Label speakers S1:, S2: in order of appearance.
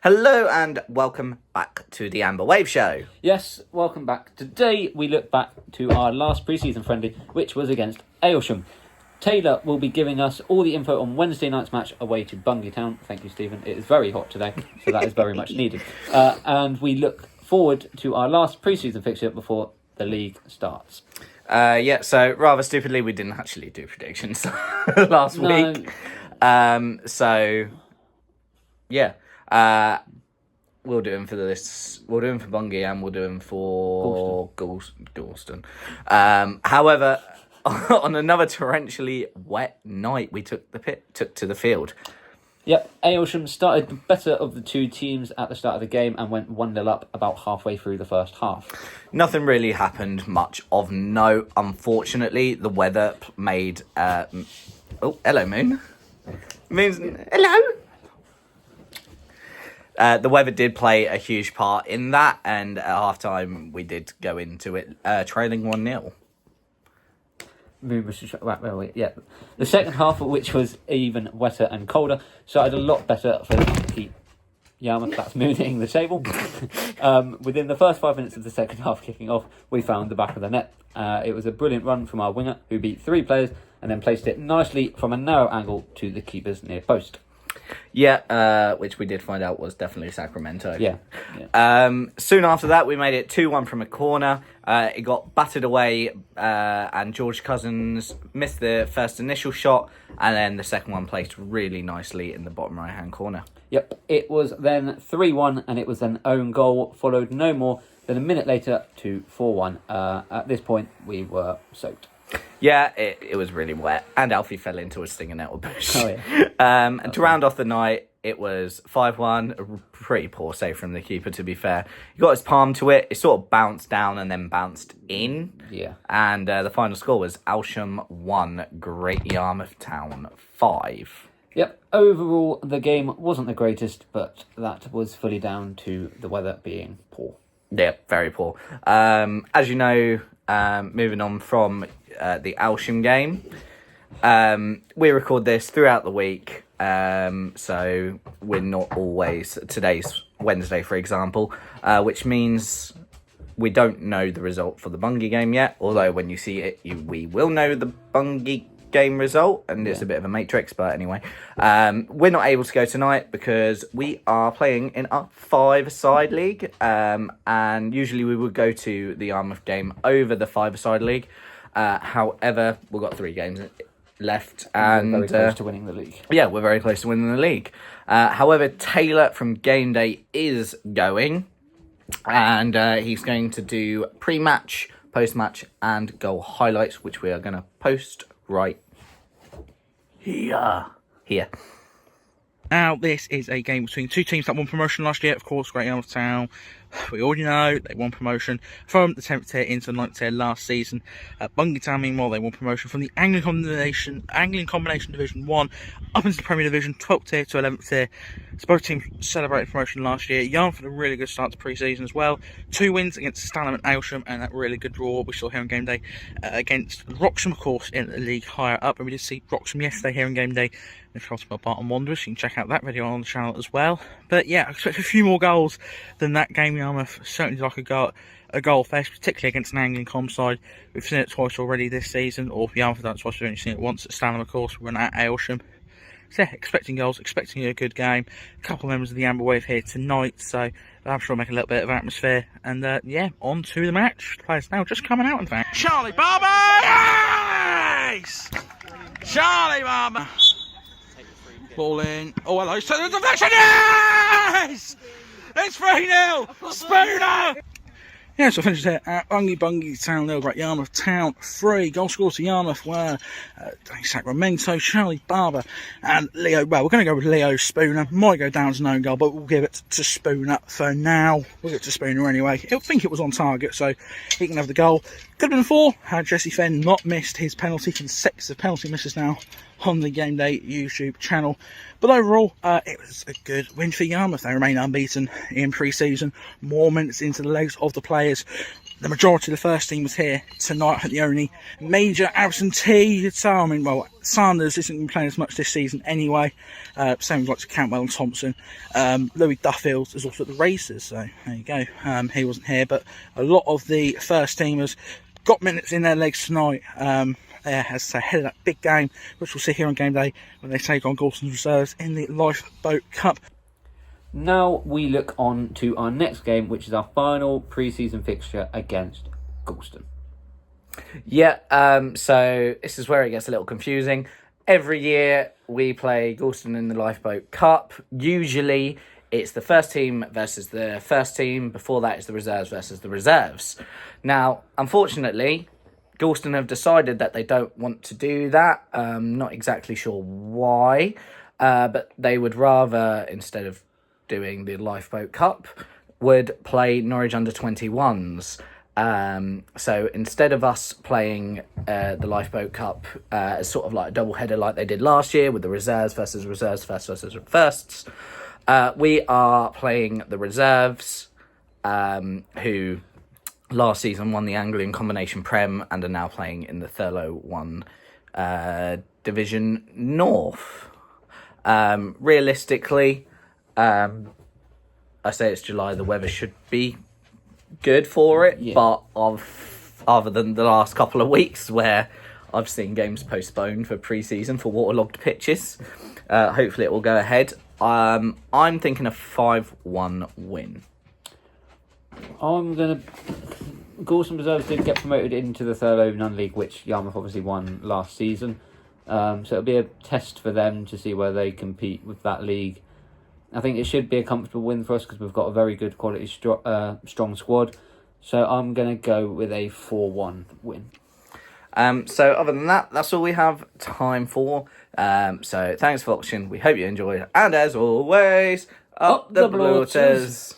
S1: Hello and welcome back to the Amber Wave Show.
S2: Yes, welcome back. Today we look back to our last pre-season friendly, which was against Aylsham. Taylor will be giving us all the info on Wednesday night's match away to Bungay Town. Thank you, Stephen. It is very hot today, so that is very much needed. And we look forward to our last pre-season fixture before the league starts.
S1: So rather stupidly, we didn't actually do predictions last week. We'll do them for this. We'll do them for Bungay and we'll do them for Gorleston. However, on another torrentially wet night, we took to the field.
S2: Yep, Aylsham started the better of the two teams at the start of the game and went 1-0 up about halfway through the first half.
S1: Nothing really happened much of note, unfortunately. The weather made... hello, Moon. Moon's... Hello! The weather did play a huge part in that, and at half-time we did go into it trailing 1-0.
S2: Yeah. The second half, which was even wetter and colder, started a lot better for the Yarmouth. That's mooning the table. Within the first 5 minutes of the second half kicking off, we found the back of the net. It was a brilliant run from our winger, who beat 3 players and then placed it nicely from a narrow angle to the keeper's near post.
S1: Yeah, which we did find out was definitely Sacramento.
S2: Yeah.
S1: Soon after that, we made it 2-1 from a corner. It got battered away, and George Cousins missed the first initial shot, and then the second one placed really nicely in the bottom right-hand corner.
S2: Yep, it was then 3-1, and it was an own goal, followed no more than a minute later to 4-1. At this point, we were soaked.
S1: Yeah, it was really wet, and Alfie fell into a stinging nettle bush.
S2: Oh, yeah.
S1: And to round off the night, it was 5-1, a pretty poor save from the keeper, to be fair. He got his palm to it, it sort of bounced down and then bounced in.
S2: Yeah.
S1: And the final score was Aylsham 1, Great Yarmouth Town 5.
S2: Yep, overall, the game wasn't the greatest, but that was fully down to the weather being poor.
S1: Yeah, very poor. As you know, moving on from the Aylsham game, we record this throughout the week, so we're not always... Today's Wednesday, for example, which means we don't know the result for the Bungay game yet, although when you see it, we will know the Bungay game result, and it's a bit of a matrix, but anyway, we're not able to go tonight because we are playing in a 5-a-side league, and usually we would go to the Yarmouth game over the 5-a-side league. However, we've got 3 games left, and
S2: we're very close to winning the league.
S1: Yeah, we're very close to winning the league. However, Taylor from GameDay is going, and he's going to do pre-match, post-match, and goal highlights, which we are going to post right here.
S3: Now, this is a game between 2 teams that won promotion last year. Of course, Great Yarmouth Town, we already know they won promotion from the 10th tier into the 9th tier last season. Bungay Town, meanwhile, they won promotion from the Anglian Combination Division 1 up into the Premier Division, 12th tier to 11th tier. So both teams celebrated promotion last year. Yarmouth had a really good start to pre-season as well. 2 wins against Stalham and Aylsham, and that really good draw we saw here on Game Day against Wroxham, of course, in the league higher up. And we did see Wroxham yesterday here on Game Day. If you're talking about Wanderers, you can check out that video on the channel as well. But yeah, I expect a few more goals than that game. Yarmouth certainly like a goal fest, particularly against an Anglian Com side. We've seen it twice already this season, or Yarmouth have done it twice, we've only seen it once at Stalham, of course. We're at Aylsham. So yeah, expecting goals, expecting a good game. A couple of members of the Amber Wave here tonight, so I'm sure we'll make a little bit of atmosphere. And yeah, on to the match. The players now just coming out, in fact. Charlie Barber! Yes! Charlie Barber! Ball in. Oh, hello. So the deflection. Yes! It's 3-0. Spooner! Yeah, so finished there at Bungay Town 0, Great Yarmouth Town 3. Goal scored to Yarmouth were Sacramento, Charlie Barber, and Leo. Well, we're going to go with Leo Spooner. Might go down as an own goal, but we'll give it to Spooner for now. We'll get to Spooner anyway. I think it was on target, so he can have the goal. Could have been 4 had Jesse Fenn not missed his penalty, consecutive penalty misses now on the GameDay YouTube channel. But overall, it was a good win for Yarmouth. They remain unbeaten in pre-season, more minutes into the legs of the players. The majority of the first team was here tonight. The only major absentee, well, Sanders isn't playing as much this season anyway. Same with like Cantwell and Thompson. Louis Duffield is also at the races, so there you go. He wasn't here, but a lot of the first teamers got minutes in their legs tonight. As they head of that big game, which we'll see here on GameDay when they take on Gorleston's reserves in the Lifeboat Cup.
S2: Now we look on to our next game, which is our final pre-season fixture against Gorleston.
S1: Yeah, so this is where it gets a little confusing. Every year we play Gorleston in the Lifeboat Cup. Usually it's the first team versus the first team. Before that, it's the reserves versus the reserves. Now, unfortunately, Gorleston have decided that they don't want to do that. Not exactly sure why, but they would rather, instead of doing the Lifeboat Cup, would play Norwich under-21s. So instead of us playing the Lifeboat Cup as sort of like a double header like they did last year with the reserves versus firsts, we are playing the reserves, who last season won the Anglian Combination Prem and are now playing in the Thurlow 1 Division North. Realistically, I say it's July, the weather should be good for it,
S2: yeah.
S1: But other than the last couple of weeks where I've seen games postponed for pre-season for waterlogged pitches, hopefully it will go ahead. I'm thinking a 5-1 win.
S2: Gorleston Reserves did get promoted into the Thurlow Non-League, which Yarmouth obviously won last season. So it'll be a test for them to see where they compete with that league. I think it should be a comfortable win for us because we've got a very good quality, strong squad. So I'm going to go with a 4-1 win.
S1: So other than that, that's all we have time for. So thanks for watching. We hope you enjoyed. And as always, up the bloaters.